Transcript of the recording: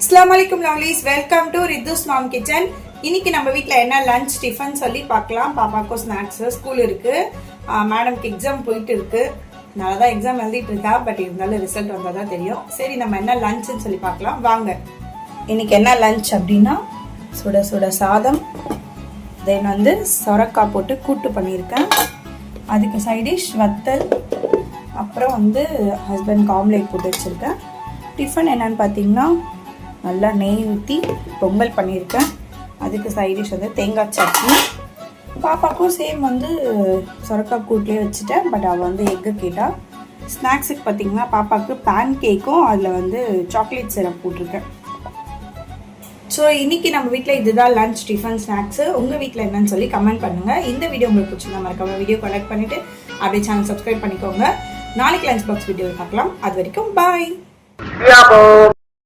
Assalamualaikum lovelies, welcome to Ridhu's Mom Kitchen. இன்னைக்கு நம்ம வீட்ல என்ன லஞ்ச் டிஃபன் சொல்லி பார்க்கலாம். பாப்பாக்கு ஸ்நாக்ஸ் ஸ்கூல் இருக்கு, மேடம்க்கு எக்ஸாம் போயிட்டு இருக்கு. நல்லா தான் எக்ஸாம் எழுதிட்டு இருக்கா, பட் இருந்தாலும் ரிசல்ட் வந்தால் தான் தெரியும். சரி, நம்ம என்ன லஞ்சுன்னு சொல்லி பார்க்கலாம் வாங்க. இன்னைக்கு என்ன லஞ்ச் அப்படின்னா சுட சுட சாதம், தென் சொரக்காய் போட்டு கூட்டு பண்ணியிருக்கேன். அதுக்கு சைடிஷ் வத்தல், அப்புறம் ஹஸ்பண்ட் ஆம்லேட் போட்டு வச்சுருக்கேன். டிஃபன் என்னன்னு பார்த்தீங்கன்னா நல்லா நெய் ஊற்றி பொங்கல் பண்ணியிருக்கேன். அதுக்கு சைடிஷ் தேங்காய் சட்னி. பாப்பாக்கும் சேம் சொரக்காய் கூட்டிலே வச்சுட்டேன், பட் அவள் எக்கு கேட்டால். ஸ்நாக்ஸுக்கு பார்த்தீங்கன்னா பாப்பாவுக்கு பேன் கேக்கும் அதில் சாக்லேட் சிரப் போட்டிருக்கேன். ஸோ இன்றைக்கி நம்ம வீட்டில் இதுதான் லஞ்ச் டிஃபன் ஸ்நாக்ஸு. உங்கள் வீட்டில் என்னன்னு சொல்லி கமெண்ட் பண்ணுங்கள். இந்த வீடியோ உங்களுக்கு பிடிச்சிருந்தா மறக்காம வீடியோ கலெக்ட் பண்ணிவிட்டு அப்படியே சேனல் சப்ஸ்கிரைப் பண்ணிக்கோங்க. நாளைக்கு லஞ்ச் பாக்ஸ் வீடியோ பார்க்கலாம். அது வரைக்கும் பாய்.